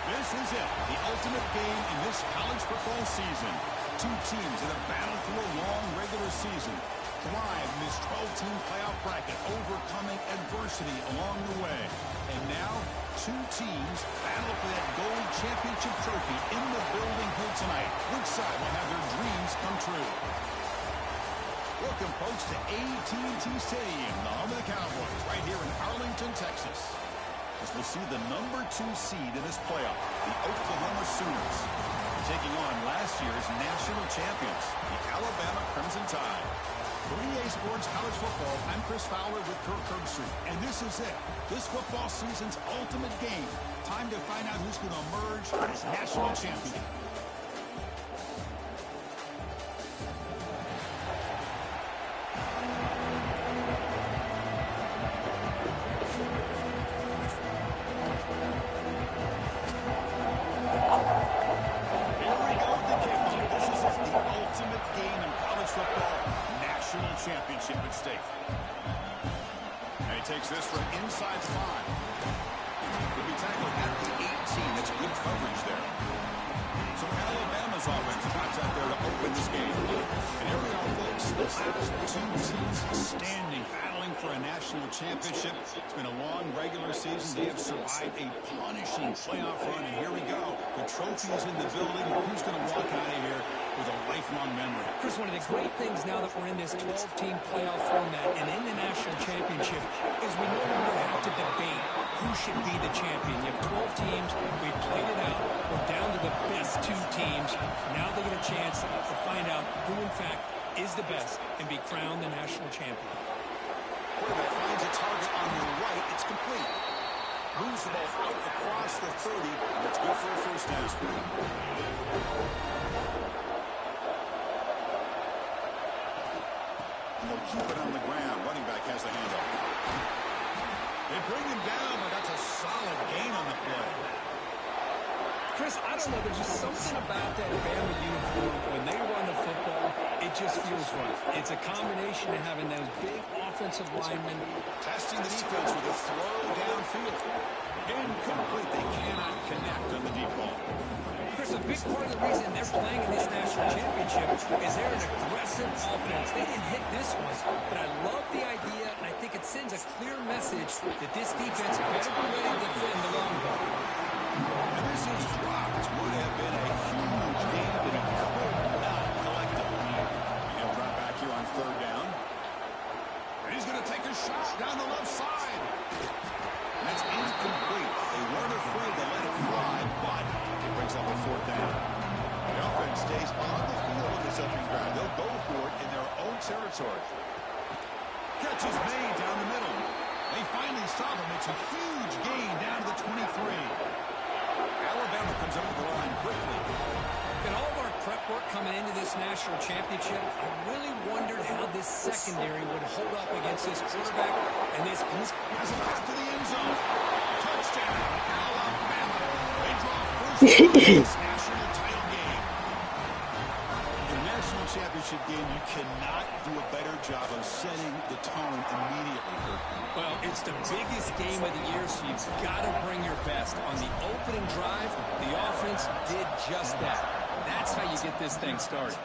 This is it, the ultimate game in this college football season. Two teams that have battled through a long regular season, thrive in this 12-team playoff bracket, overcoming adversity along the way. And now, two teams battle for that gold championship trophy in the building here tonight. Which side will have their dreams come true? Welcome, folks, to AT&T Stadium, the home of the Cowboys, right here in Arlington, Texas. As we'll see the number 2 seed in this playoff, the Oklahoma Sooners, taking on last year's national champions, the Alabama Crimson Tide. For EA Sports College Football, I'm Chris Fowler with Kirk Herbstreit, and this is it. This football season's ultimate game. Time to find out who's going to emerge as national champion. Championship at stake. And he takes this from inside the 5. He'll be tackled at the 18. That's good coverage there. So Alabama's offense pops out there to open this game. And here we are, folks. The last two teams standing, battling for a national championship. It's been a long regular season. They have survived a punishing playoff run. And here we go. The trophy is in the building. Who's going to walk out of here with a lifelong memory? Chris, one of the great things now that we're in this 12-team playoff format and in the national championship is we no longer have to debate who should be the champion. You have 12 teams. We've played it out. We're down to the best 2 teams. Now they get a chance to find out who, in fact, is the best and be crowned the national champion. Quarterback finds a target on the right. It's complete. Moves the ball out across the 30. That's good for a first down. They'll keep it on the ground. Running back has the handoff. They bring him down, but that's a solid gain on the play. Chris, I don't know. There's just something about that Bama uniform. When they run the football, it just feels right. It's a combination of having those big offensive linemen. Testing the defense with a throw downfield. Incomplete. They cannot connect on the deep ball. Chris, a big part of the reason they're playing in this national championship is they're an aggressive offense. They didn't hit this one, but I love the idea, and I think it sends a clear message that this defense better be ready to defend the long ball. And this is dropped. Would have been a huge game, but it could not collectively. He'll drop back here on 3rd down. And he's going to take a shot down the left side. And that's incomplete. They weren't afraid to let it fly, but it brings up a 4th down. The offense stays on the field with this open ground. They'll go for it in their own territory. Catch is made down the middle. They finally stop him. It's a huge gain down to the 23. Alabama comes up the line quickly. In all of our prep work coming into this national championship, I really wondered how this secondary would hold up against this quarterback and this group. Has a pass to the end zone. Touchdown, Alabama. They draw first in this national title game. In the national championship game, you cannot do a better job of setting the tone immediately. Well, it's the biggest game of the year, so you've got to bring your best. On the opening drive, the offense did just that. That's how you get this thing started.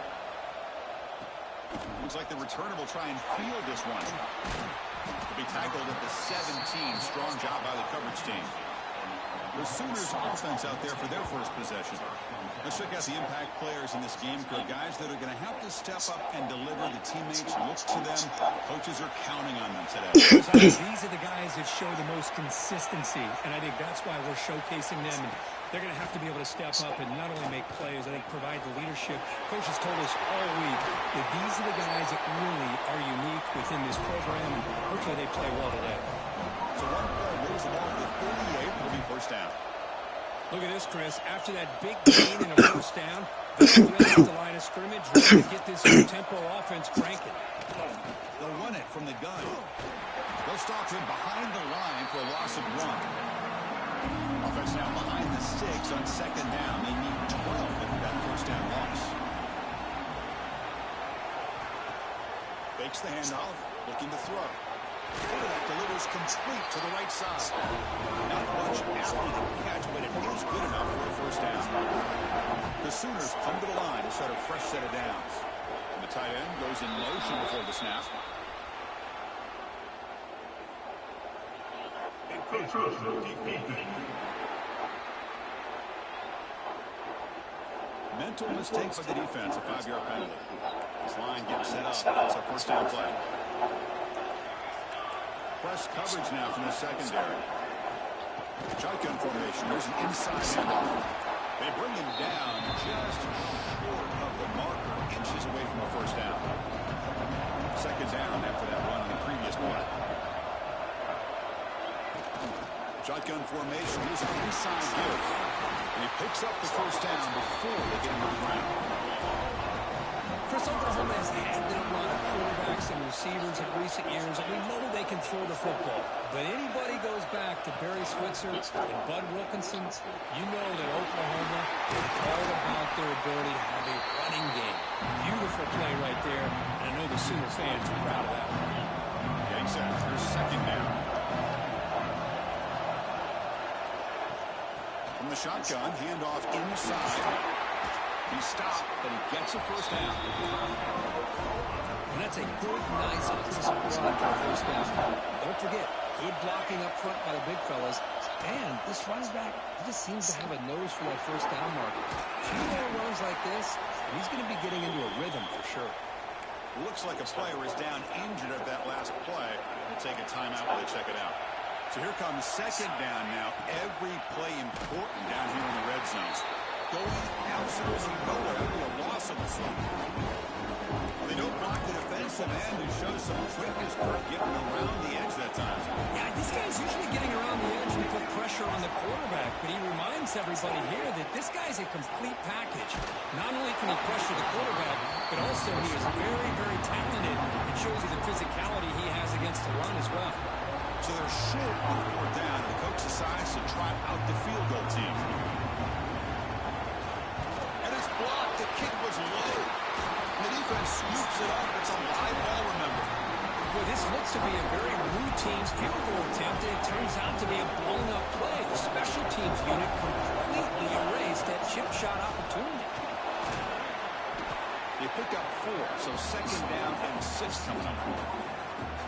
Looks like the returner will try and field this one. To be tackled at the 17. Strong job by the coverage team. The Sooners offense out there for their first possession. Let's check out the impact players in this game, Kirk. Guys that are going to have to step up and deliver. The teammates look to them. Coaches are counting on them today. These are the guys that show the most consistency, and I think that's why we're showcasing them. And they're going to have to be able to step up and not only make plays, I think provide the leadership. Coaches told us all week that these are the guys that really are unique within this program, and hopefully they play well today. So one play moves the ball to the 38. It'll be first down. Look at this, Chris. After that big gain and a first down, they'll get the line of scrimmage, ready to get this tempo offense cranking. They'll run it from the gun. They'll stop him behind the line for a loss of 1. Offense now behind the 6 on 2nd down. They need 12 after that first down loss. Fakes the handoff, looking to throw. Quarterback delivers complete to the right side. Not much after the catch, but it is good enough for Sooners come to the line to set a fresh set of downs. And the tight end goes in motion before the snap. Mental mistake by the defense, a 5-yard penalty. This line getting set up. It's a first down play. Press coverage now from the secondary. Shotgun formation. There's an inside handoff. They bring him down just short of the marker, inches away from a first down. Second down after that run on the previous play. Shotgun formation. Here's an inside give. And he picks up the first down before they get him on the ground. Chris, Oklahoma has had their run of quarterbacks and receivers in recent years, and we know they can throw the football. But anybody goes back to Barry Switzer and Bud Wilkinson, you know that Oklahoma is all about their ability to have a running game. Beautiful play right there, and I know the Sooner fans are proud of that one. Getting set. Here's second down. From the shotgun, handoff inside. He stopped, but he gets a first down. And that's a good, nice, aggressive run for a first down. Don't forget, good blocking up front by the big fellas. And this running back, he just seems to have a nose for that first down mark. A few more runs like this, and he's going to be getting into a rhythm for sure. Looks like a player is down injured at that last play. We'll take a timeout while they check it out. So here comes second down now. Every play important down here in the red zone. Going absolutely nowhere. That'll be a loss of the zone. They don't block the defensive end who shows some quickness for getting around the edge that time. Yeah, this guy's usually getting around the edge to put pressure on the quarterback, but he reminds everybody here that this guy's a complete package. Not only can he pressure the quarterback, but also he is very, very talented. It shows you the physicality he has against the run as well. So they're short on fourth down, and the coach decides to try out the field goal team. And it's blocked. The kick was low. The defense scoops it up. It's a live ball, remember. Well, this looks to be a very routine field goal attempt, and it turns out to be a blown-up play. The special teams unit completely erased that chip shot opportunity. They pick up 4, so second down and 6 coming up.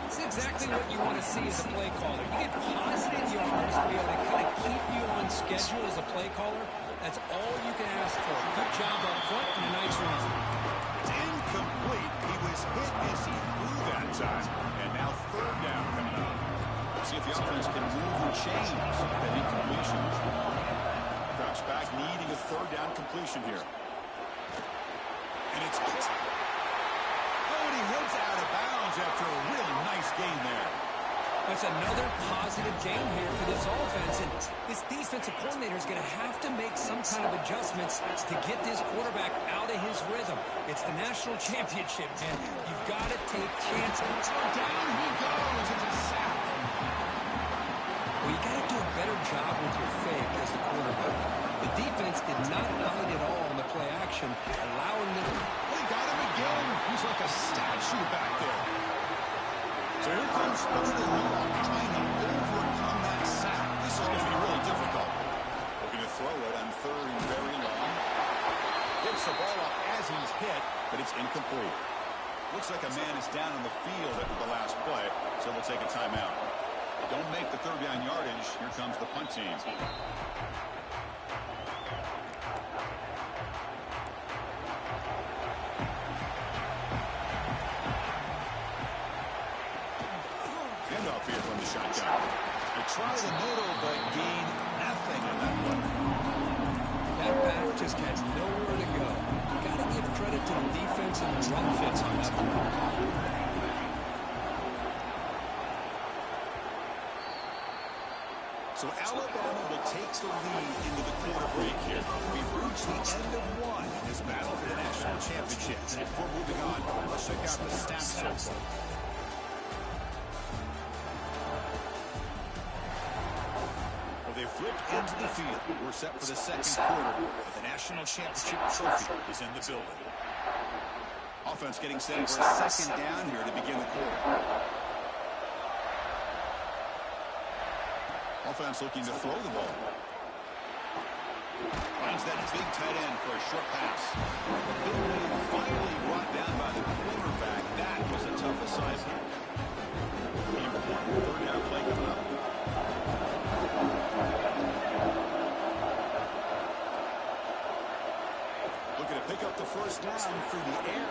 It's exactly what you want to see as a play caller. You get positive yards to be able to kind of keep you on schedule as a play caller. That's all you can ask for. Good job up front and a nice run. It's incomplete. He was hit as he threw that time. And now third down coming up. Let's see if the offense can move and change that incompletion. Drops back, needing a third down completion here. And it's caught. Oh, and he heads out of bounds after a really nice gain there. That's another positive gain here for this offense, and this defensive coordinator is going to have to make some kind of adjustments to get this quarterback out of his rhythm. It's the national championship, man. You've got to take chances. Down he goes. It's a sack. Well, you got to do a better job with your fake as the quarterback. The defense did not bite at all on the play action, allowing them. They got him again. He's like a statue back there. So here comes third and long, trying to overcome that sack. This is going to be really difficult. Looking to throw it on third and very long. Gets the ball up as he's hit, but it's incomplete. Looks like a man is down on the field after the last play, so they'll take a timeout. Don't make the third down yardage. Here comes the punt team. Handoff here from the shotgun. They try the middle, but gain nothing on that one. That back just had nowhere to go. Got to give credit to the defense and the run fits on that one. So Alabama will take the lead into the quarter break here. We've reached the end of one in this battle for the national championship. And before moving on, let's check out the stats so far. Well, they flipped into the field. We're set for the second quarter. The national championship trophy is in the building. Offense getting set for a second down here to begin the quarter. Offense looking to throw the ball. Finds that big tight end for a short pass. Big move finally brought down by the quarterback. That was a tough assignment. Important third down play coming up. Looking to pick up the first down through the air.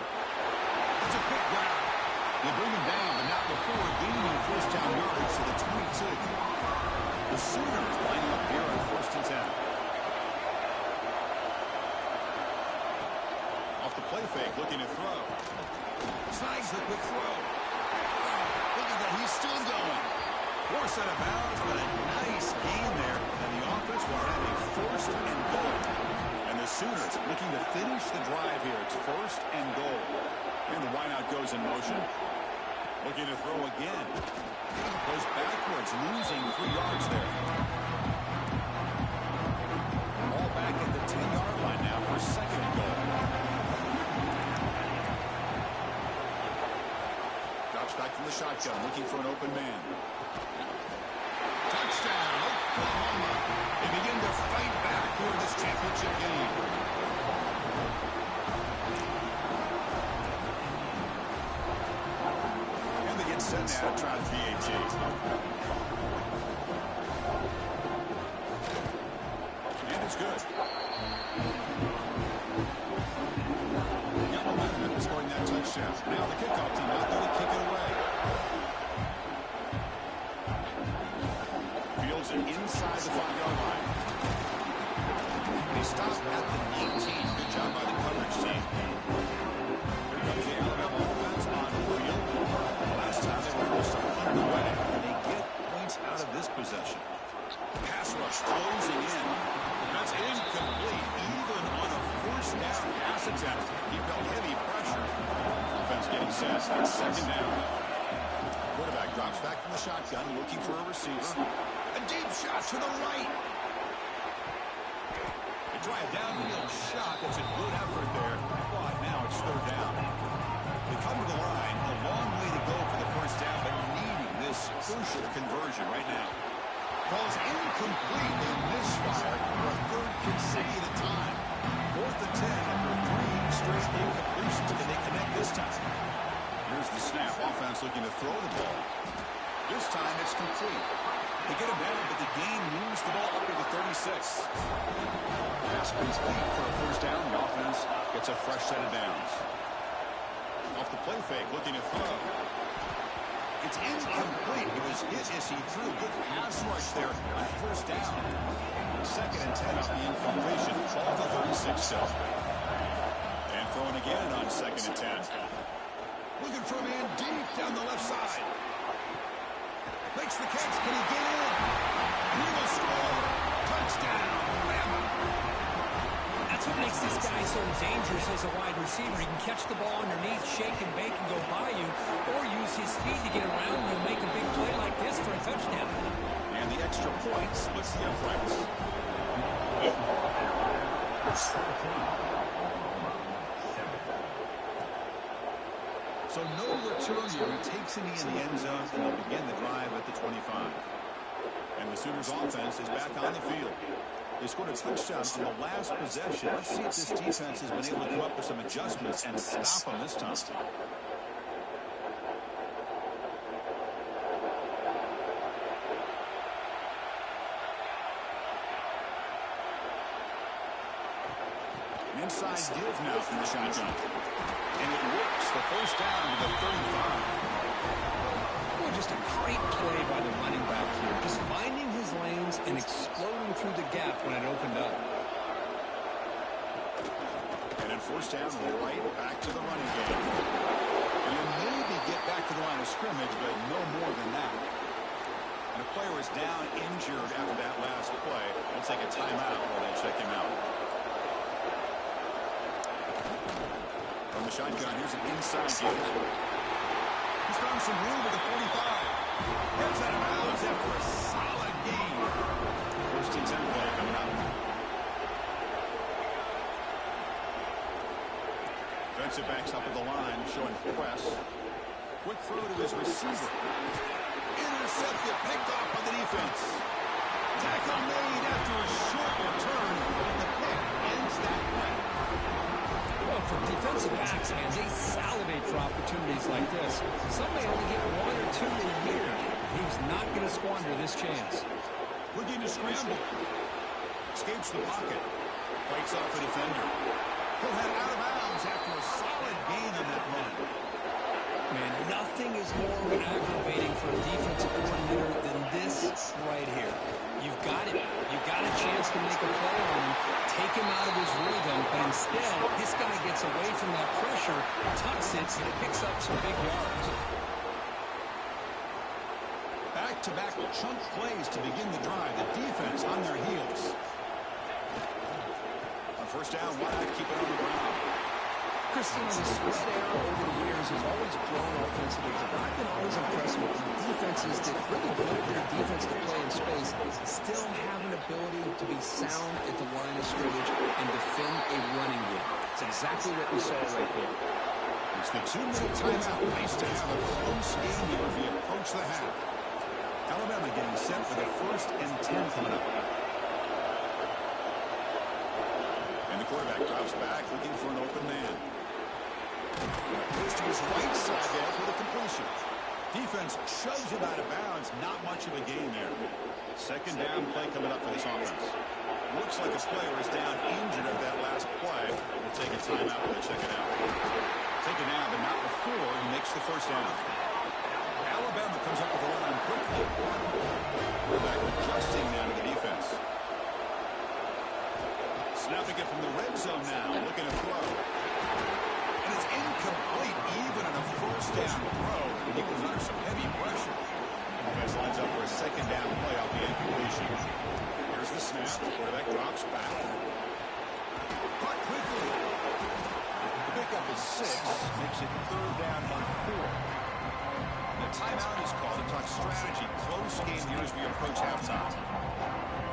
It's a quick grab. They bring him down, but not before gaining first down yards to the 22. The Sooners lining up here on 1st and 10. Off the play fake, looking to throw. Snags the quick throw. Look at that, he's still going. Force out of bounds, but a nice gain there. And the offense will have a 1st and goal. And the Sooners looking to finish the drive here. It's 1st and goal. And the wideout goes in motion. Looking to throw again. Goes backwards, losing 3 yards there. All back at the 10-yard line now for 2nd and goal. Drops back from the shotgun, looking for an open man. Touchdown, Oklahoma. They begin to fight back here in this championship game. Set now to try the VAT. And it's good. Got momentum after scoring that touchdown. Now the kickoff team out there to kick it away. Fields it inside the 5-yard line. They stop at the 18. Good job by the coverage team. Here comes the Alabama offense on the field. Last time they were forced to punt it away, and they get points out of this possession. Pass rush closing in. That's incomplete. Even on a 1st down pass attempt, he felt heavy pressure. Offense getting set. That's 2nd down. Quarterback drops back from the shotgun, looking for a receiver. A deep shot to the right. They try a downfield shot. That's a good effort there. But now it's 3rd down. They come to the line, a long way to go for the 1st down, but needing this crucial conversion right now. Falls incomplete. They misfire for a 3rd consecutive time. 4th and 10 after 3 straight incompletions. Can they connect this time? Here's the snap. Offense looking to throw the ball. This time it's complete. They get him down, but the gain moves the ball up to the 36. Pass complete for a 1st down. The offense gets a fresh set of downs. Off the play fake, looking to throw. It's incomplete. He was hit as he threw. Good pass rush there on 1st down. 2nd and 10 off the incompletion. Ball to 36 still. And throwing again on 2nd and 10. Looking for a man deep down the left side. Makes the catch. Can he get in? He will score. Touchdown, Bama. That's what makes this guy so dangerous as a wide receiver. He can catch the ball underneath, shake and bake and go by you, or use his speed to get around and make a big play like this for a touchdown. And the extra point splits the uprights. So no return here. He takes it in the end zone, and they'll begin the drive at the 25. And the Sooners offense is back on the field. They scored a touchdown on the last possession. Let's see if this defense has been able to come up with some adjustments and stop them this time. An inside give now from the shotgun. And it works. The 1st down to the 35. Well, just a great play by the running back here. Just finding his lanes and exploding through the gap when it opened up. And then 1st down, right back to the running game. And you maybe get back to the line of scrimmage, but no more than that. And a player is down injured after that last play. They'll take a timeout while they check him out. From the shotgun, here's an inside give. He's found some room with the 45. Heads out of bounds after a solid gain. 1st and 10 play coming up. Defensive backs up at the line, showing press. Quick throw to his receiver. Intercepted, picked off by the defense. Tackle made after a short return. The They salivate for opportunities like this. Some may only get 1 or 2 a year. He's not going to squander this chance. Looking to scramble. Escapes the pocket. Fights off a defender. He'll head out of bounds after a solid gain on that run. Man, nothing is more aggravating for a defensive coordinator than this right here. You've got it. You've got a chance to make a play on him, take him out of his rhythm, but instead, this guy gets away from that pressure, tucks it, and picks up some big yards. Back-to-back chunk plays to begin the drive. The defense on their heels. On first down, why not keep it on the ground? Christian, the spread era over the years has always grown offensively. I've been always impressed with defenses that really build their defense to play in space, still have an ability to be sound at the line of scrimmage and defend a running game. It's exactly what we saw right there. It's the 2-minute timeout. Nice to have a close game here as we approach the half. Alabama getting set for the 1st and 10 coming up. And the quarterback drops back looking for an open man. Goes to his right side there for the completion. Defense shoves him out of bounds. Not much of a gain there. Second down play coming up for this offense. Looks like a player is down injured at that last play. We'll take a timeout when they check it out. Taken out, but not before he makes the first down. Alabama comes up with a run quickly. Quarterback adjusting now to the defense. Snapping it from the red zone now. Looking to throw. And it's incomplete even on a first down throw. He was under some heavy pressure. Defense lines up for a second down play off the incompletion. Here's the snap. The quarterback drops back. Caught quickly. The pickup is 6. Makes it 3rd down and 4. The timeout is called to talk strategy. Close game here as we approach halftime.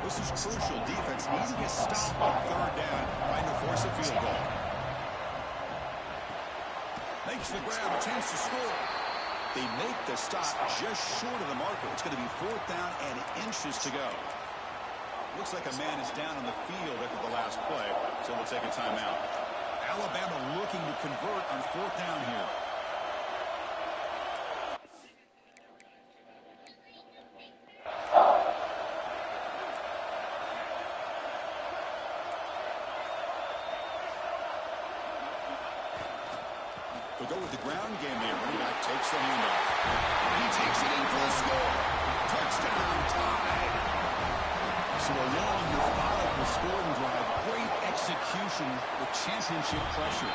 This is crucial. Defense needing a stop on 3rd down, trying to force a field goal. Makes the grab, a chance to score. They make the stop just short of the marker. It's going to be 4th down and inches to go. Looks like a man is down on the field after the last play, so we'll take a timeout. Alabama looking to convert on 4th down here. They'll go with the ground game there. Running back takes the handoff. He takes it in for the score. Touchdown, tie. So a long, methodical scoring drive. Great execution with championship pressure.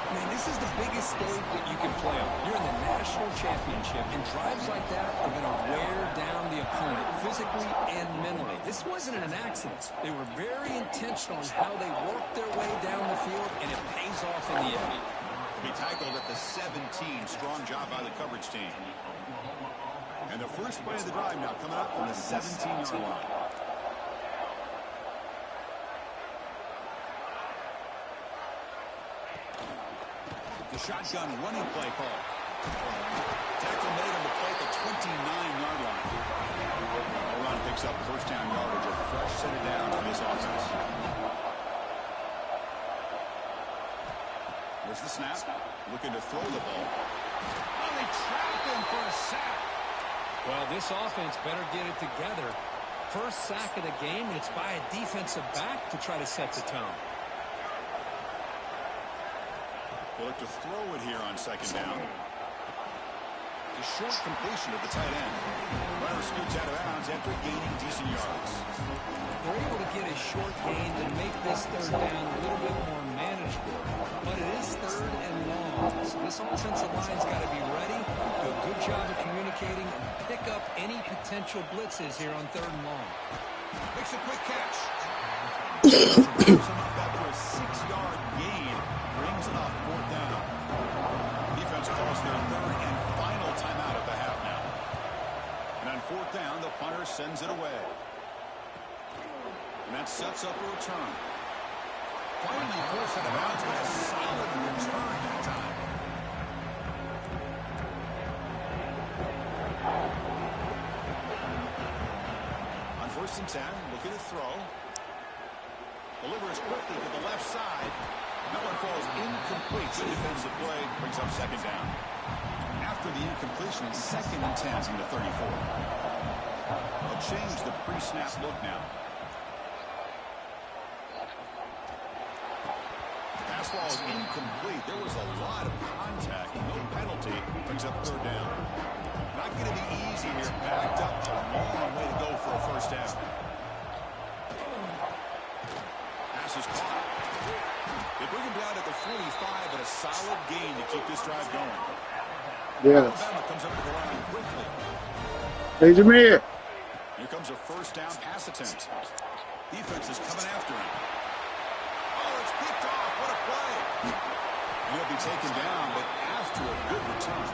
Man, this is the biggest stage that you can play on. You're in the national championship, and drives like that are going to wear down the opponent physically and mentally. This wasn't an accident. They were very intentional on how they worked their way down the field, and it pays off in the end. Be tackled at the 17. Strong job by the coverage team. And the first play of the drive now coming up from the 17-yard line. The shotgun running play call. Tackle made on the play at the 29-yard line. Run picks up first down yardage. A fresh set of downs for this offense. There's the snap. Looking to throw the ball. Oh, they trapped him for a sack. Well, this offense better get it together. First sack of the game, and it's by a defensive back to try to set the tone. They look to throw it here on second down. A short completion of the tight end. Runner scoots out of bounds after gaining decent yards. They're able to get a short gain to make this 3rd down a little bit more manageable. But it is 3rd and long. So this offensive line's got to be ready, do a good job of communicating, and pick up any potential blitzes here on 3rd and long. Makes a quick catch. Brings him up after a 6-yard gain. Brings it up 4th down. Defense calls their 3rd and final timeout at the half now. And on 4th down, the punter sends it away. And that sets up a return. Finally forced out of bounds, but a solid return that time. On 1st and 10, looking to throw. Delivers quickly to the left side. That one falls incomplete. Good defensive play. Brings up second down. After the incompletion, it's 2nd and 10 from the 34. They'll change the pre-snap look now. Pass ball is incomplete. There was a lot of contact. No penalty. Brings up 3rd down. Not going to be easy here. Backed up. A long way to go for a first down. Pass is caught. They bring him down at the 45, but a solid gain to keep this drive going. Yes. Bama comes up to the line quickly. Hey, Jameer. Here comes a first down pass attempt. Defense is coming after him. Oh, it's picked off. What a play. He'll be taken down, but after a good return.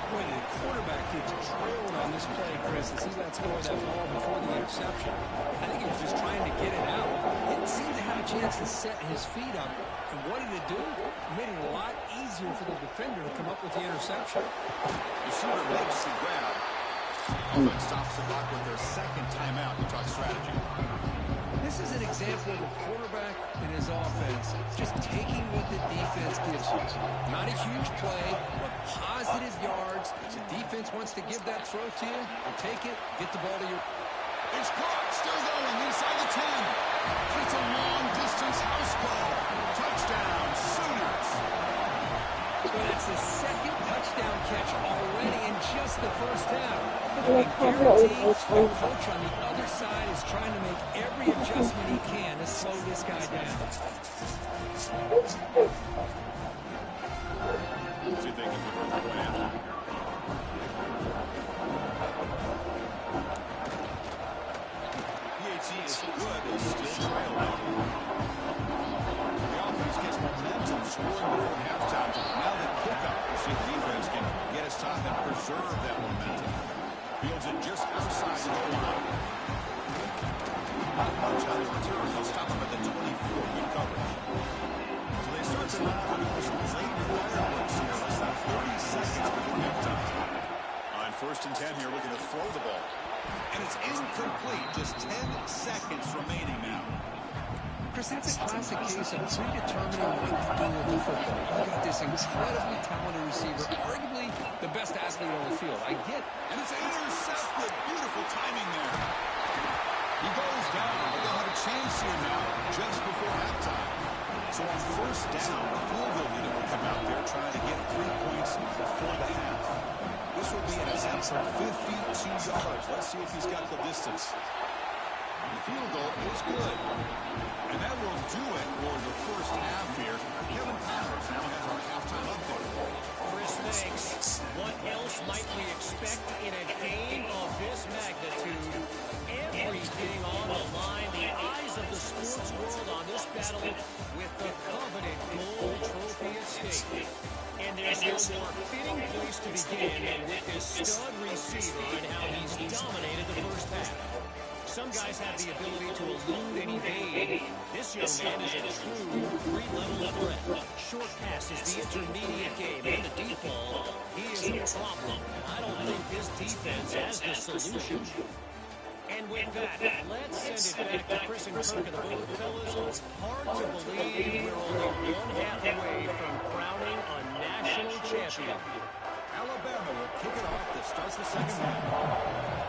Boy, the quarterback gets trailed on this play, Chris, as he lets go of that ball before the interception. I think he was just trying to get it out. Didn't seem to have a chance to set his feet up. And what did it do? It made it a lot easier for the defender to come up with the interception. Receiver makes the grab. Offense stops the clock with their 2nd timeout to talk strategy. This is an example of a quarterback and his offense just taking what the defense gives you. Not a huge play, but positive yards. The defense wants to give that throw to you. You'll take it, get the ball to you. It's caught, still going inside the 10. It's a long-distance house call. Touchdown, Sooners. Well, that's the 2nd touchdown catch already in just the first half. You can guarantee the coach on the other side is trying to make every adjustment he can to slow this guy down. See if they can convert the point after. PAT is good, but still trailing. The offense gets momentum scoring before halftime. Now the kickoff. We'll see if the defense can get his top and preserve that momentum. Fields it just outside the goal line. Not much on the return. They'll stop him at the 24. Good coverage. So they start to run out with some late fireworks here. Less than 30 seconds before halftime. On 1st and 10 here, looking to throw the ball. And it's incomplete. Just 10 seconds remaining now. Chris, that's a classic case of predetermining what to do with the football. You got this incredibly talented receiver, arguably the best athlete on the field. I get it. And it's intercepted. Beautiful timing there. He goes down, but they'll have a chance here now, just before halftime. So on 1st down, the field goal leader will come out there trying to get 3 points before the half. This will be an attempt from 52 yards. Let's see if he's got the distance. The field goal is good. And that will do it for the first half here. Kevin Powers now has our halftime update. Chris, thanks. What else might we expect in a game of this magnitude? Everything on the line. The eyes of the sports world on this battle with the coveted gold trophy at stake. And there's no more fitting place to begin than with this stud receiver and how he's dominated the first half. Some guys have the ability to elude and evade. This young man is a true three-level threat. Short pass is the intermediate game, and the deep ball, he is a problem. I don't think this defense has the solution. And with that, let's send it back to Chris and Kirk and the both fellas. Hard to believe we're only one half away from crowning a national champion. Alabama will kick it off to start the 2nd half.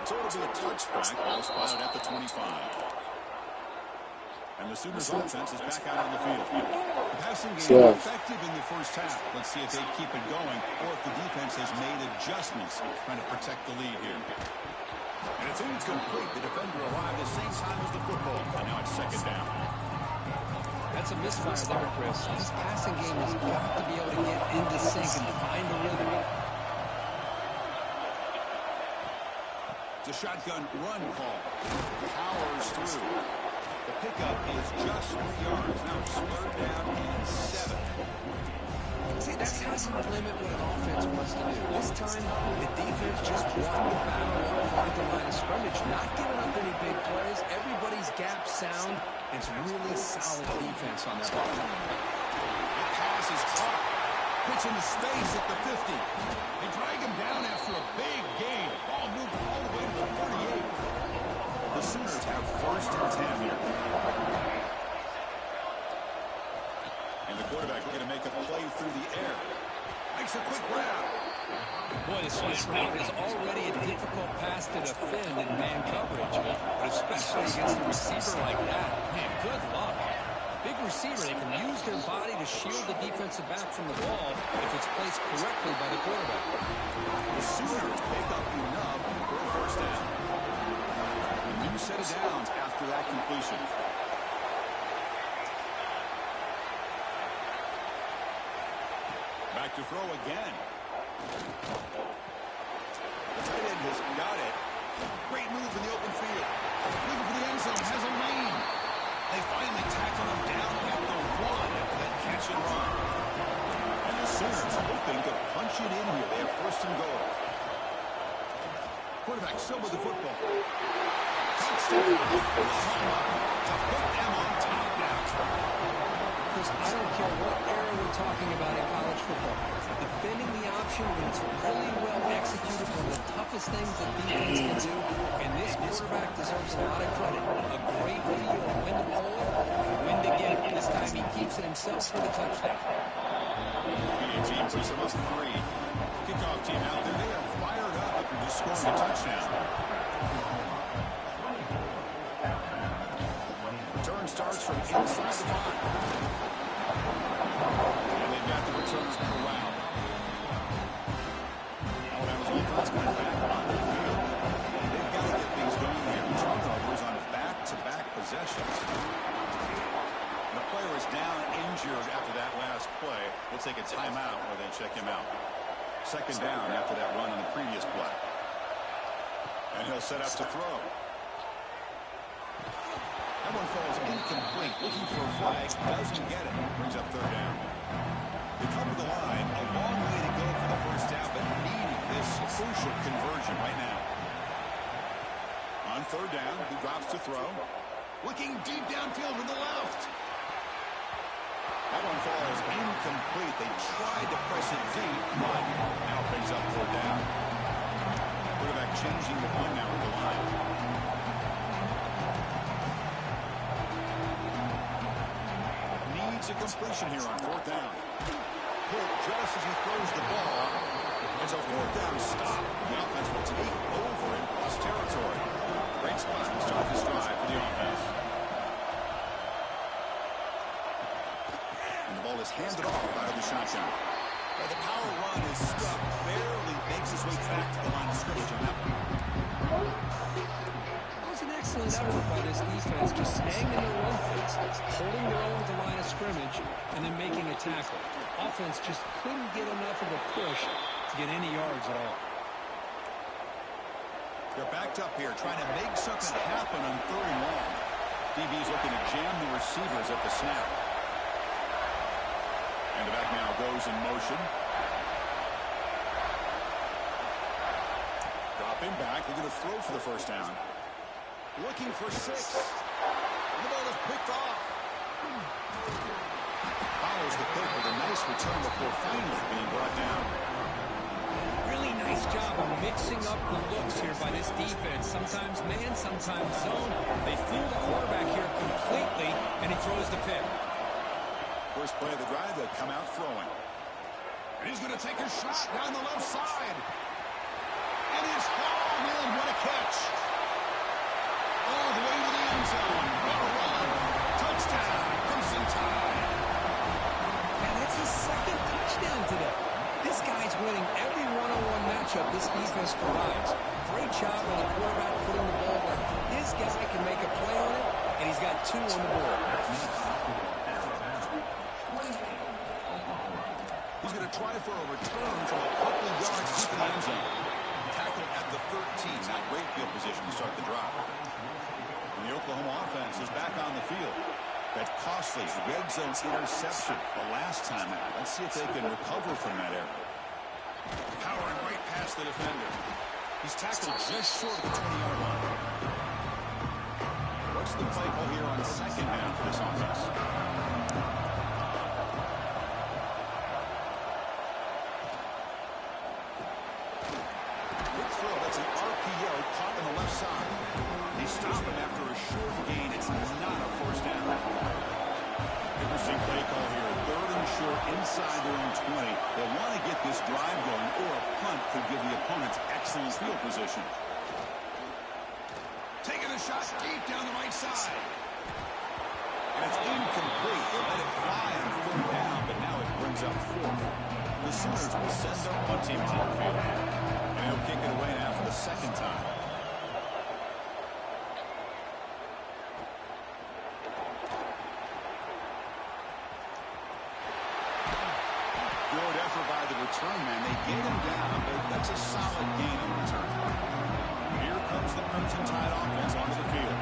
So it'll be a touchback. Ball spotted at the 25. And the Sooners offense is back out on the field. The passing game effective in the first half. Let's see if they keep it going or if the defense has made adjustments trying to protect the lead here. And it's incomplete. The defender arrived the same time as the football. And now it's 2nd down. That's a misfire there, Chris. This passing game has got to be able to get into sync and find a rhythm. It's a shotgun run call. Powers through. The pickup is just 3 yards. Now it's third down and 7. See, that's how you limit what an offense wants to do. This time, the defense just won the battle up front the line of scrimmage, not giving up any big plays. Everybody's gap sound. It's really solid defense on that ball. The pass is caught. Puts into space at the 50. They drag him down after a big gain. Ball moved all the way to the 48. Sooners have 1st and 10 here. And the quarterback looking to make a play through the air. Makes a quick grab. Boy, the slant route is already a difficult pass to defend in man coverage, but especially against a receiver like that. Man, good luck. Big receiver, they can use their body to shield the defensive back from the ball if it's placed correctly by the quarterback. The Sooners pick up enough for a 1st down. A new set of downs after that completion. Back to throw again. The tight end has got it. Great move in the open field. Looking for the end zone. Has a lane. They finally tackle him down at the 1 after that catch and run. And the Sooners hoping to punch it in here. They have 1st and goal. Quarterback still with the football. Touchdown. Bama to put them on top now. Chris, I don't care what era we're talking about in college football. Defending the option when it's really well executed, one of the toughest things that defense can do, and this quarterback deserves a lot of credit. A great feel of when to pull it and when to get it. This time he keeps it himself for the touchdown. The team puts them up 3. Kickoff team out there. They are fired up after just scoring a touchdown. Return starts from inside the 5. And they've got the return corralled. Alabama's offense coming back onto the field. They've got to get things going here. Turnovers on back-to-back possessions. The player is down injured after that last play. We'll take a timeout or then check him out. 2nd down after that run on the previous play. And he'll set up to throw. That one falls incomplete. Looking for a flag. Doesn't get it. Brings up 3rd down. They cover the line. A long way to go for the 1st down, but needing this crucial conversion right now. On 3rd down, he drops to throw. Looking deep downfield to the left. That one falls incomplete. They tried to press it deep, but now brings up 3rd down. Quarterback changing the one now at the line. Needs a completion here on 4th down. Hit just as he throws the ball. It's a 4th down stop. The offense will take over in plus territory. Great spot to start this drive for the offense. And the ball is handed off out of the shotgun. Well, the power run is stuck. Barely makes his way back to the line of scrimmage on that one. That was an excellent effort by this defense, just staying in their run fits, holding their own at the line of scrimmage, and then making a tackle. Offense just couldn't get enough of a push to get any yards at all. They're backed up here, trying to make something happen on 3rd and long. DB's looking to jam the receivers at the snap. And the back now goes in motion. Dropping back, looking to throw for the 1st down. Looking for 6. And the ball is picked off. Follows the pick with a nice return before finally being brought down. Really nice job of mixing up the looks here by this defense. Sometimes man, sometimes zone. They fool the quarterback here completely, and he throws the pick. First play of the drive, they'll come out throwing. And he's going to take a shot down the left side. And it's hauled in. What a catch. All the way to the end zone. What a run. Touchdown. Crimson Tide. And that's his 2nd touchdown today. This guy's winning every one-on-one matchup this defense provides. Great job by the quarterback putting the ball where his guy can make a play on it, and he's got 2 on the board. He's going to try for a return from a couple of yards deep in the end zone. Tackled at the 13. Not great field position to start the drive. And the Oklahoma offense is back on the field. That costly red zone interception the last time out. Let's see if they can recover from that error. Power and great past the defender. He's tackled just short of the 20-yard line. What's the play call here on 2nd down for this offense? Good throw. That's an RPO caught on the left side. They stop him after give the opponents excellent field position. Taking a shot deep down the right side. And it's incomplete. They let it fly on 4th down, but now it brings up 4th. The Sooners will send their punt team to the field. And they'll kick it away now for the 2nd time. Good effort by the return man. They get him down, but that's a solid gain on return. Here comes the Crimson Tide offense onto the field.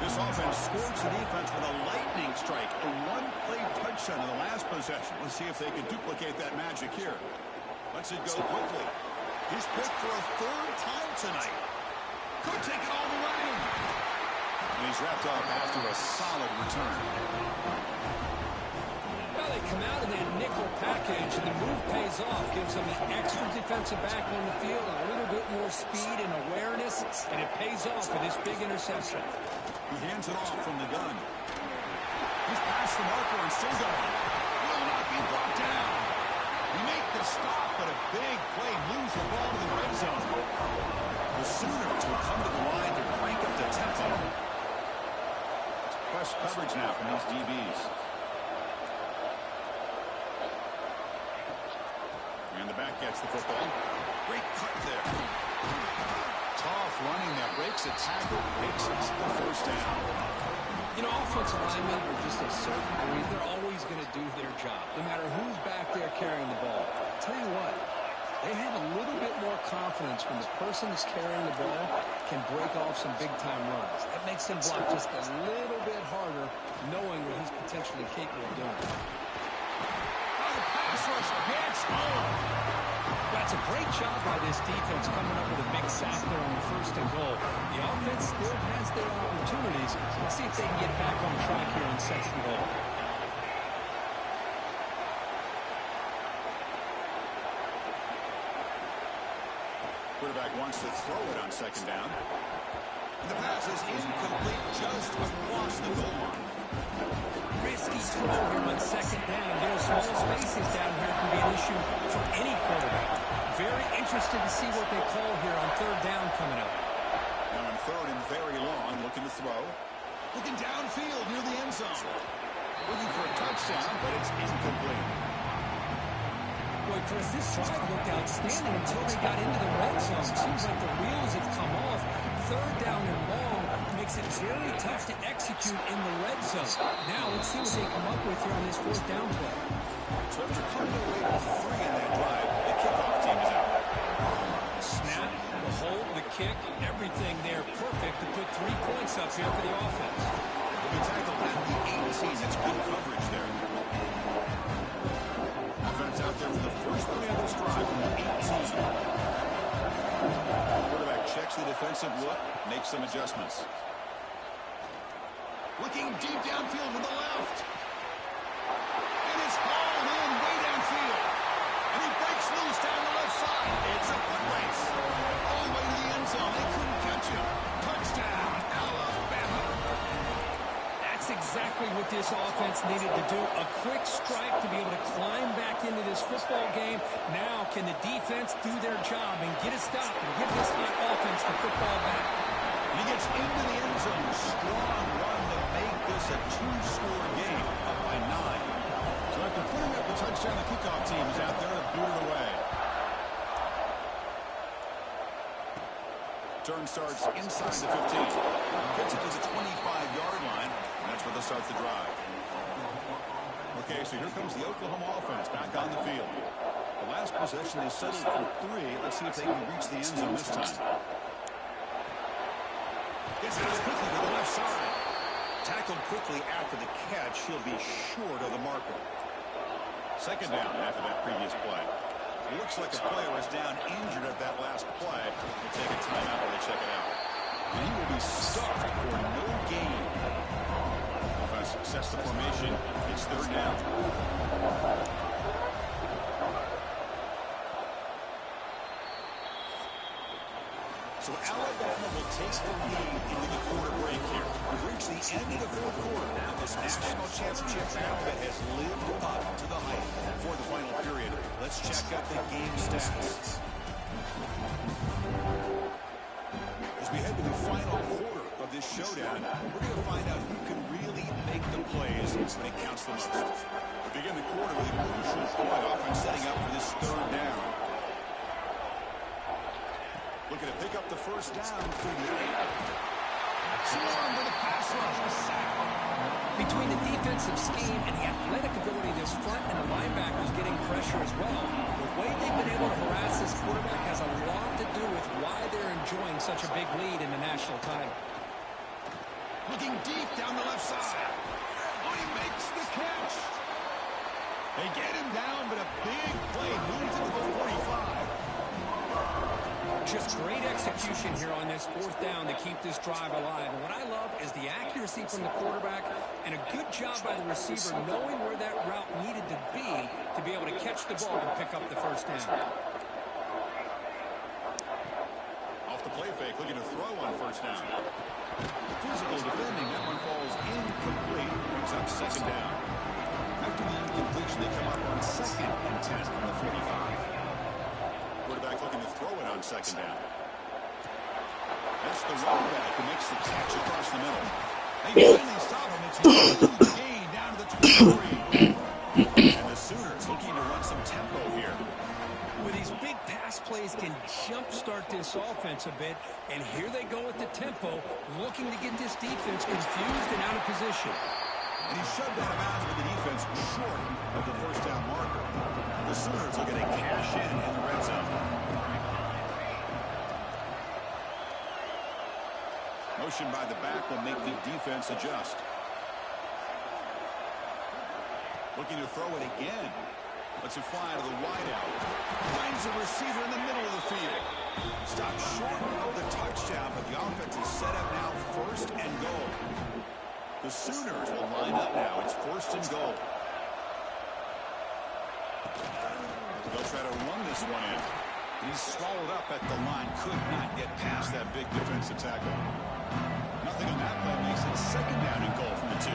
This offense scorched the defense with a lightning strike, a one-play touchdown in the last possession. Let's see if they can duplicate that magic here. Lets it go quickly. He's picked for a 3rd time tonight. Could take it all the way. And he's wrapped up after a solid return. Well, they come out of that nickel package, and the move pays off. Gives them an extra defensive back on the field, a little bit more speed and awareness, and it pays off for this big interception. He hands it off from the gun. He's past the marker and still going. Will not be brought down. He make the stop, but a big play moves the ball to the red zone. The Sooners will come to the line to crank up the tempo. It's press coverage now from these DBs. And the back gets the football. Great cut there. Tough running that breaks a tackle, picks up the 1st down. You know, offensive linemen are just a certain breed. They're always going to do their job, no matter who's back there carrying the ball. I'll tell you what, they have a little bit more confidence when the person that's carrying the ball can break off some big-time runs. That makes them block just a little bit harder, knowing what he's potentially capable of doing. Pass rush gets home. That's a great job by this defense coming up with a big sack there on the 1st and goal. The offense still has their opportunities. Let's see if they can get back on track here on 2nd and goal. Quarterback wants to throw it on 2nd down. And the pass is incomplete just across the goal line. Risky throw here on 2nd down. You know, small spaces down here can be an issue for any quarterback. Very interested to see what they call here on 3rd down coming up. Now on 3rd and very long, looking to throw. Looking downfield near the end zone. Looking for a touchdown, but it's incomplete. Boy, Chris, this drive looked outstanding until they got into the red zone. Seems like the wheels have come off. 3rd down and long makes it very tough to execute in the red zone. Now, let's see what they come up with here on this 4th down play. So after coming away with 3 in that drive, the kickoff team is out. Snap, the hold, the kick, everything there perfect to put 3 points up here for the offense. He tackled at the 18. That's good coverage there. Offense out there for the first play of this drive from the 18. Quarterback checks the defensive look, makes some adjustments. Looking deep downfield with the left. And it's hauled in way downfield. And he breaks loose down the left side. It's a foot race. All the way to the end zone. They couldn't catch him. Touchdown, Alabama. That's exactly what this offense needed to do. A quick strike to be able to climb back into this football game. Now can the defense do their job and get a stop and give this hot offense the football back? He gets into the end zone. Strong run to make this a 2-score game, up by 9. So after putting up the touchdown, the kickoff team is out there to boot it away. Turn starts inside the 15. Gets it to the 25-yard line, and that's where they'll start the drive. Okay, so here comes the Oklahoma offense back on the field. The last possession, they settled for 3. Let's see if they can reach the end zone this time. Gets it out quickly to the left side. Tackled quickly after the catch. He'll be short of the marker. 2nd down after that previous play. It looks like a player is down injured at that last play. We'll take a timeout while they check it out. And he will be stuffed for no gain. Offense sets the formation. It's 3rd down. So Alabama will take the lead into the quarter break here. We've reached the end of the 4th quarter. Now this national championship outfit has lived up to the hype. For the final period, let's check out the game stats. As we head to the final quarter of this showdown, we're going to find out who can really make the plays when it counts the most. We begin the quarter with a crucial play, offense setting up for this third down. Looking to pick up the first down through the air. Swarm with a pass rush, a sack. Between the defensive scheme and the athletic ability of this front and the linebackers getting pressure as well, the way they've been able to harass this quarterback has a lot to do with why they're enjoying such a big lead in the national title. Looking deep down the left side. Oh, he makes the catch. They get him down, but a big play moves into the 45. Just great execution here on this fourth down to keep this drive alive. And what I love is the accuracy from the quarterback and a good job by the receiver knowing where that route needed to be able to catch the ball and pick up the first down. Off the play fake, looking to throw on first down. Physical defending, that one falls incomplete. Brings up second down. After the incompletion, they come up on 2nd and 10 from the 45. Quarterback looking to throw it on second down. That's the running back who makes the catch across the middle. They finally stop him. It's a huge gain down to the 23. And the Sooners looking to run some tempo here. With these big pass plays can jumpstart this offense a bit. And here they go with the tempo, looking to get this defense confused and out of position. And he shoved out of bounds with the defense short of the first down marker. The Sooners are going to cash in the red zone. Motion by the back will make the defense adjust. Looking to throw it again. Lets it fly to the wideout. Finds a receiver in the middle of the field. Stopped short of the touchdown, but the offense is set up now 1st and goal. The Sooners will line up now. It's 1st and goal. They'll try to run this one in. He's swallowed up at the line. Could not get past that big defensive tackle. Nothing on that play makes it 2nd down and goal from the 2.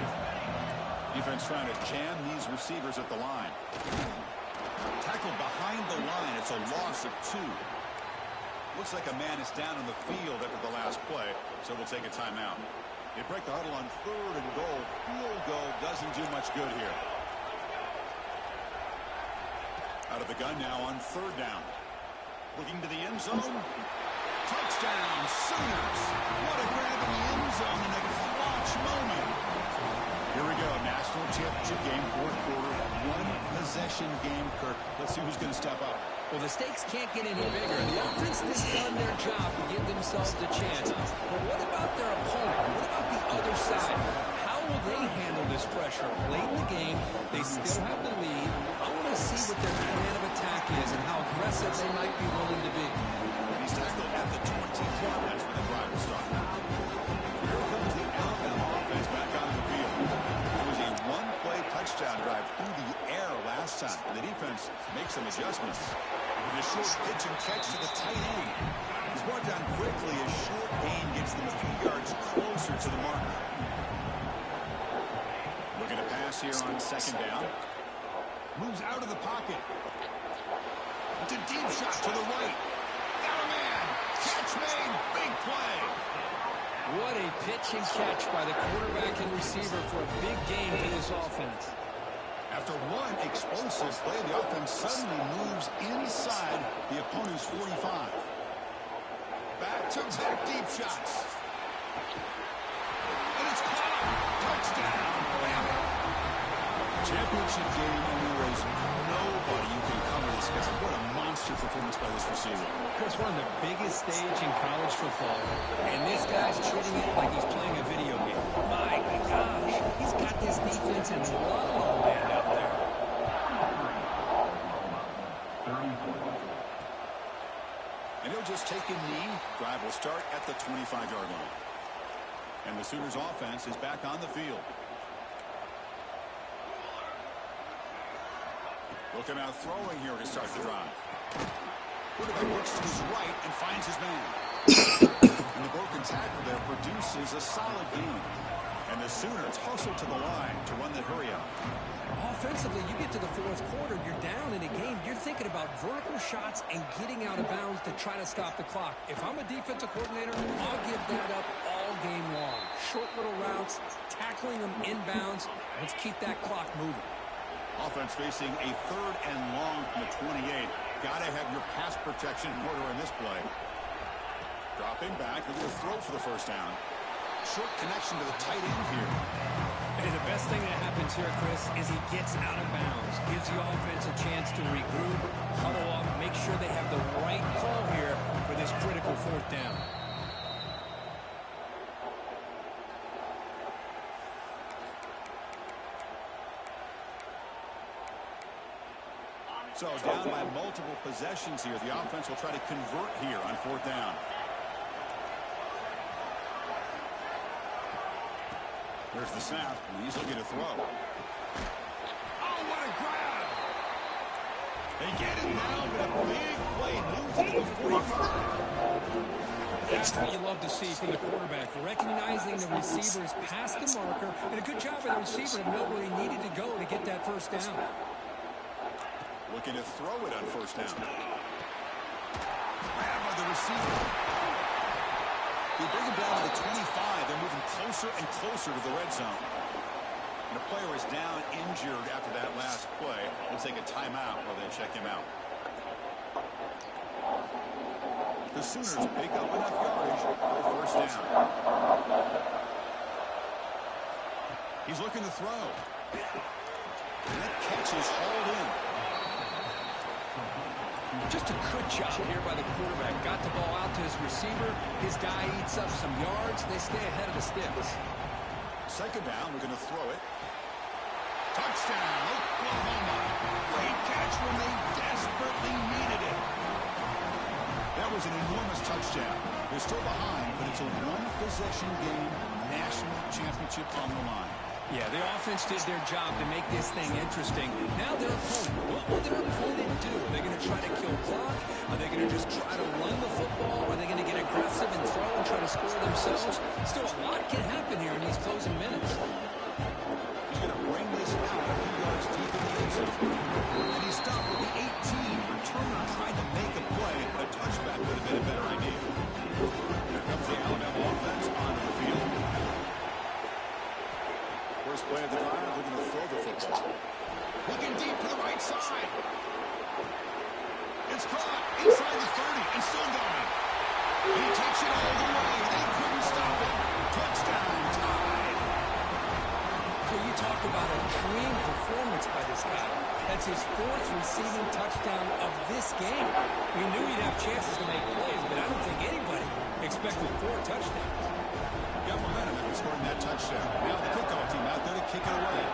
Defense trying to jam these receivers at the line. Tackled behind the line. It's a loss of 2. Looks like a man is down on the field after the last play, so we'll take a timeout. They break the huddle on 3rd and goal. Field goal doesn't do much good here. Out of the gun now on 3rd down. Looking to the end zone. Touchdown, Sooners. What a grab in the end zone in a clutch moment. Here we go, national championship game, 4th quarter, 1-possession game, Kirk. Let's see who's going to step up. Well, the stakes can't get any bigger. The offense has done their job to give themselves the chance. But what about their opponent? What about the other side? How will they handle this pressure? Late in the game, they still have the lead. I want to see what their plan of attack is and how aggressive they might be willing to be. He's tackled at the 21. That's where the drive will start. Here comes the Alabama offense back on the field. It was a 1-play touchdown drive through the air last time. The defense makes some adjustments. And a short pitch and catch to the tight end. He's brought down quickly. A short gain gets them a few yards closer to the marker. Looking to pass here on 2nd down. Moves out of the pocket. It's a deep shot to the right. Got a man. Catch made. Big play. What a pitch and catch by the quarterback and receiver for a big gain for this offense. After one explosive play, the offense suddenly moves inside the opponent's 45. Back-to-back deep shots. And it's caught. Touchdown. Bama. Championship game, and there is nobody you can cover this guy. What a monster performance by this receiver. Chris, one of the biggest stage in college football, and this guy's treating it like he's playing a video game. My gosh, he's got this defense in la-la land out there. And he'll just take a knee. Drive will start at the 25-yard line. And the Sooners offense is back on the field. Looking out throwing here to start the drive. Quarterback looks to his right and finds his man. And the broken tackle there produces a solid gain. And the Sooners hustle to the line to run the hurry up. Offensively, you get to the fourth quarter, you're down in a game, you're thinking about vertical shots and getting out of bounds to try to stop the clock. If I'm a defensive coordinator, I'll give that up all game long. Short little routes, tackling them inbounds. Let's keep that clock moving. Offense facing a 3rd and long from the 28. Got to have your pass protection in order in this play. Dropping back, they're going to throw for the first down. Short connection to the tight end here. Hey, the best thing that happens here, Chris, is he gets out of bounds. Gives the offense a chance to regroup, huddle up, make sure they have the right call here for this critical 4th down. So down by multiple possessions here. The offense will try to convert here on 4th down. There's the snap, and he's looking to throw. Oh, what a grab! They get it now, but a big play moves it to the 45. That's what you love to see from the quarterback, recognizing the receiver's past the marker, and a good job by the receiver to know where he needed to go to get that first down. Looking to throw it on 1st down. Grab by the receiver. They bring him down to the 25. They're moving closer and closer to the red zone. And the player is down injured after that last play. We'll take a timeout while they check him out. The Sooners pick up enough yardage for 1st down. He's looking to throw. And that catch is hauled in. Just a good job here by the quarterback. Got the ball out to his receiver. His guy eats up some yards. They stay ahead of the sticks. 2nd down, we're going to throw it. Touchdown, Oklahoma. Great catch when they desperately needed it. That was an enormous touchdown. They're still behind, but it's a 1-possession game, national championship on the line. Yeah, the offense did their job to make this thing interesting. Now their opponent, what will their opponent do? Are they going to try to kill clock? Are they going to just try to run the football? Are they going to get aggressive and throw and try to score themselves? Still, a lot can happen here in these closing minutes. He's going to bring this out a few yards deep in the end zone. And he stopped with the 18. Returner tried to make a play, but a touchback would have been a better idea. Here comes the Alabama offense onto the field. First play of the drive, looking to throw the football. Looking deep to the right side. It's caught inside the 30 and still going. He takes it all the way. They couldn't stop it. Touchdown, tied. So you talk about a dream performance by this guy. That's his 4th receiving touchdown of this game. We knew he'd have chances to make plays, but I don't think anybody expected 4 touchdowns. Got momentum after scoring that touchdown. Now the kickoff team out there to kick it away.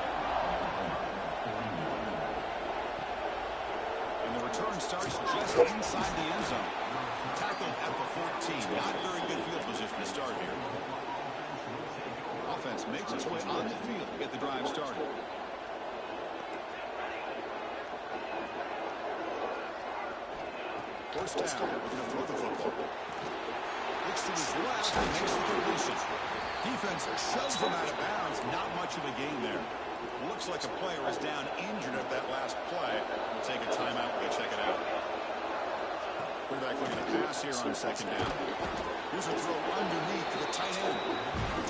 And the return starts just inside the end zone. Tackled at the 14. Not very good field position to start here. Offense makes its way on the field to get the drive started. First down, we're going to throw the football. Looks to his left and makes the completion. Defense shoves him out of bounds. Not much of a gain there. Looks like a player is down injured at that last play. We'll take a timeout when they check it out. Quarterback looking to pass here on 2nd down. Here's a throw underneath to the tight end.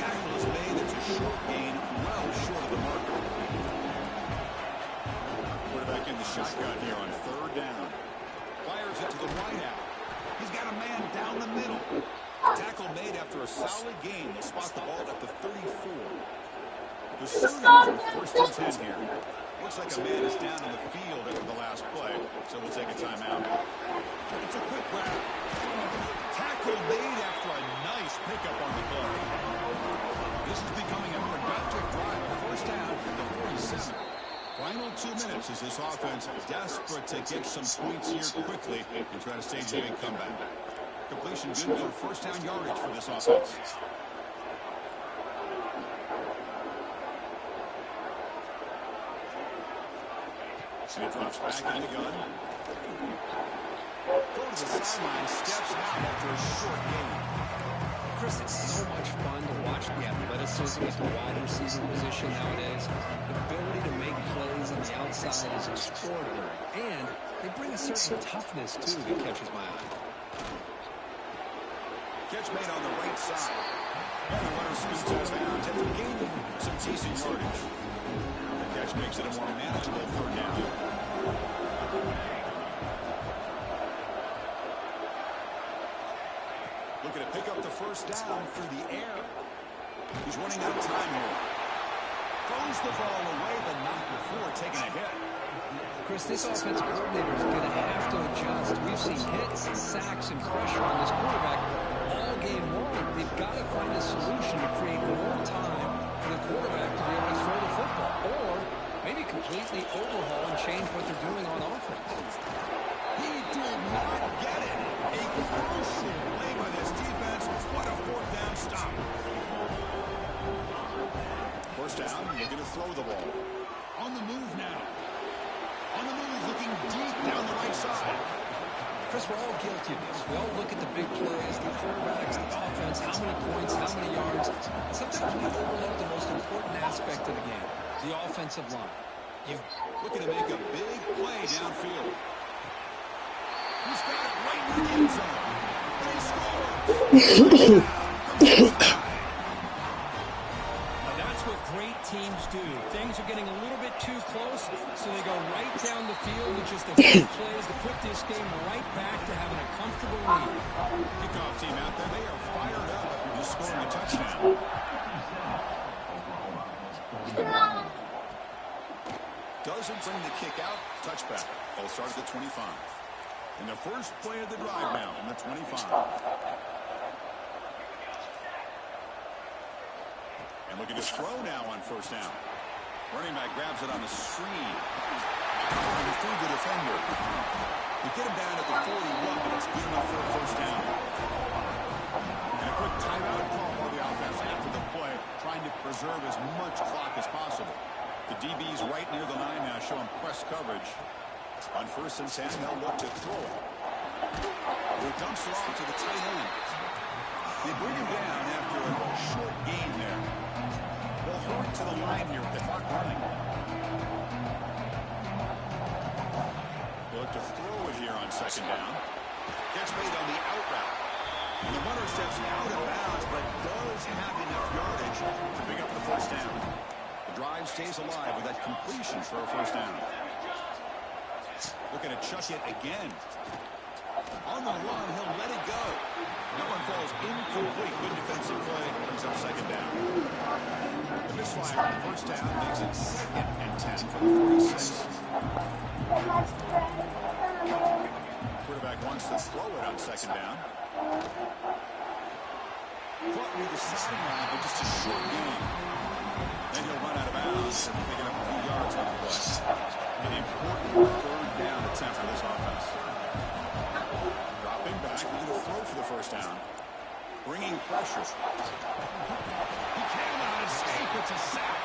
Tackle is made. It's a short gain, well short of the marker. Quarterback in the shotgun here on 3rd down. Fires it to the right out. He's got a man down the middle. Tackle made after a solid gain. They'll spot the ball at the 34. The Sooners with 1st and 10 here. Looks like a man is down in the field after the last play, so we'll take a timeout. It's a quick grab. Tackle made after a nice pickup on the play. This is becoming a productive drive. 1st down at the 47. Final 2 minutes as this offense desperate to get some points here quickly and try to stage a big comeback. Completion good for 1st down yardage for this offense. And it drops back in the gun. Go to the sideline, steps out after a short gain. Chris, it's so much fun to watch the athleticism at the wide receiver position nowadays. The ability to make plays on the outside is extraordinary. And they bring a certain toughness, too, that catches my eye. Catch made on the right side. And the runner scoots out of bounds after gaining some decent yardage. The catch makes it a more manageable third down. Looking to pick up the first down through the air. He's running out of time here. Throws the ball away, but not before taking a hit. Chris, this offensive coordinator is going to have to adjust. We've seen hits, sacks, and pressure on this quarterback all game long. They've got to find a solution to create more time for the quarterback to be able to throw the football, or maybe completely overhaul and change what they're doing on offense. He did not get it. A crucial play by this defense. What a fourth down stop. First down, looking to throw the ball. On the move now. On the move, looking deep down the right side. Chris, we're all guilty of this. We all look at the big plays, the quarterbacks, the offense, how many points, how many yards. Sometimes we overlook the most important aspect of the game, the offensive line. Looking to make a big play downfield. He's got it right in the end zone. And he scores. Now that's what great teams do. Things are getting a little bit too close, so they go right down the field with just a few plays to put this game right back to having a comfortable lead. Kickoff team out there, they are fired up after just scoring a touchdown. Doesn't bring the kick out. Touchback. Ball start at the 25. And the first play of the drive now from the 25. And looking to throw now on first down. Running back grabs it on the screen. Through the defender. We get him down at the 41, but it's good enough for a first down. And a quick timeout call by the offense after the play, trying to preserve as much clock as possible. The DB's right near the line now, showing press coverage. On first and 10, they'll look to throw it. He dumps it off to the tight end. They bring him down after a short gain there. They'll hurry to the line here with the clock running. They look to throw it here on second down. Catch made on the out route. And the runner steps out of bounds, but does have enough yardage to pick up the first down. The drive stays alive with that completion for a first down. Looking to chuck it again. On the run, he'll let it go. That one falls incomplete. Good defensive play. Brings up second down. The misfire on first down makes it second and 10 for the 46. Quarterback wants to throw it on second down. Caught near the sideline, but just a short gain. Then he'll run out of bounds and picking up a few yards on the play. An important third down attempt for this offense. Dropping back, looking to throw for the first down. Bringing pressure. He cannot escape. It's a sack.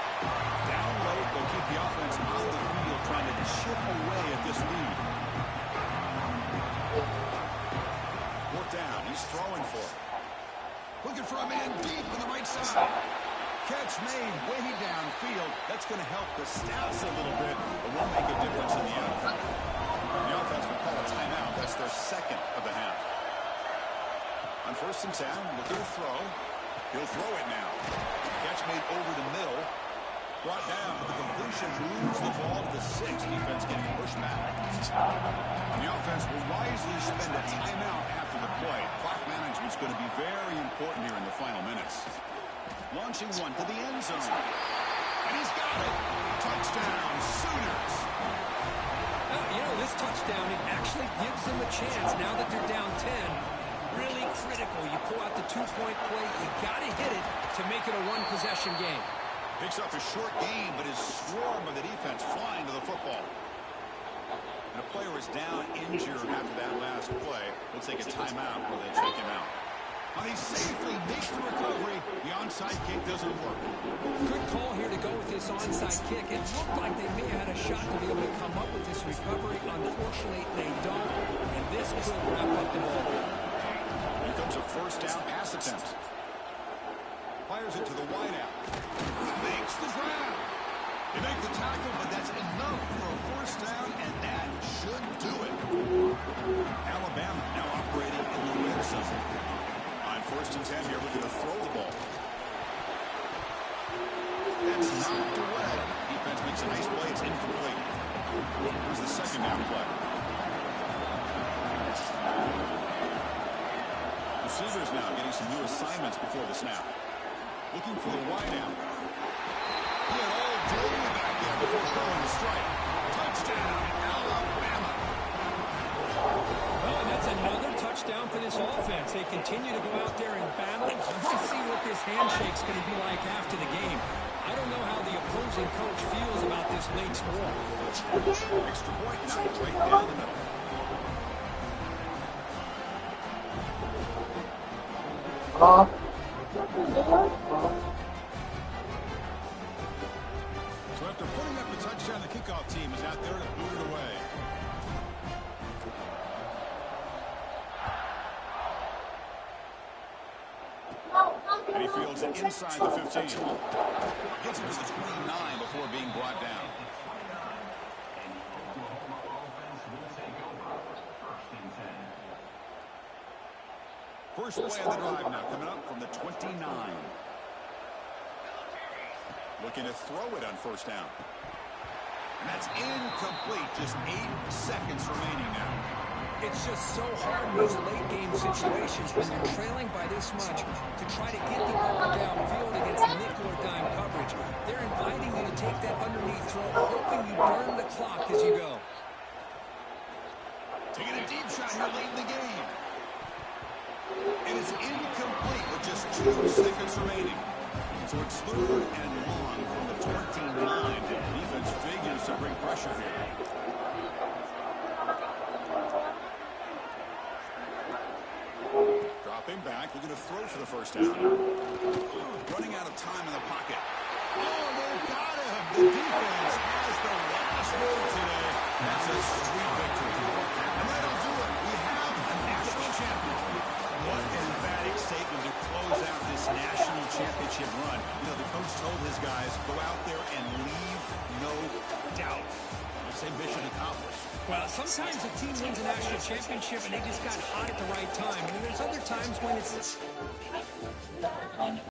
Down low, they'll keep the offense on the field, trying to chip away at this lead. Fourth down. He's throwing for it. Looking for a man deep on the right side. Catch made way downfield. That's going to help the stats a little bit, but won't make a difference in the outcome. The offense will call a timeout. That's their second of the half. On first and 10, looking to throw. He'll throw it now. Catch made over the middle. Brought down. The completion moves the ball to the 6. Defense getting pushed back. And the offense will wisely spend a timeout after the play. Clock management is going to be very important here in the final minutes. Launching one to the end zone. And he's got it. Touchdown, Sooners. You know, this touchdown, it actually gives them a chance now that they're down 10. Really critical. You pull out the two-point play. You got to hit it to make it a one-possession game. Picks up a short gain, but is swarmed by the defense flying to the football. And a player is down injured after that last play. We'll take a timeout while they check him out. And he safely makes the recovery. The onside kick doesn't work. Good call here to go with this onside kick. It looked like they may have had a shot to be able to come up with this recovery. Unfortunately, they don't. And this could wrap up the ball. Here comes a first down pass attempt. Fires it to the wideout. Makes the grab. They make the tackle, but that's enough for a first down, and that should do it. Alabama now operating in the red zone. On 1st and 10 here, looking to throw the ball. That's knocked away. Defense makes a nice play. It's incomplete. Here's the second down play. Receivers now getting some new assignments before the snap. Looking for the wideout. He had all day back there before throwing the strike. Touchdown, Alabama. Well, and that's another touchdown for this offense. They continue to go out there and battle. Let's see what this handshake's going to be like after the game. I don't know how the opposing coach feels about this late score. Extra point, knocked right down the middle. So after putting up a touchdown, the kickoff team is out there to boot it away. And he fields it inside the 15. Gets it to the 29 before being brought down. First play of the drive now coming up from the 29. Looking to throw it on first down. And that's incomplete. Just 8 seconds remaining now. It's just so hard in those late-game situations when you're trailing by this much to try to get the ball downfield against nickel or dime coverage. They're inviting you to take that underneath throw, hoping you burn the clock as you go. Taking a deep shot here late in the game. And it's incomplete with just 2 seconds remaining. So it's 3rd and long from the 29. The defense figures to bring pressure here. Dropping back, looking to throw for the first down. Running out of time in the pocket. Oh, they got him. The defense has the last word today. That's a sweet victory. And that'll do it. We have a national champion. What an emphatic statement to close out this national championship run. You know, the coach told his guys, go out there and leave no doubt. I say mission accomplished. Well, sometimes a team wins a national championship and they just got hot at the right time. And then there's other times when it's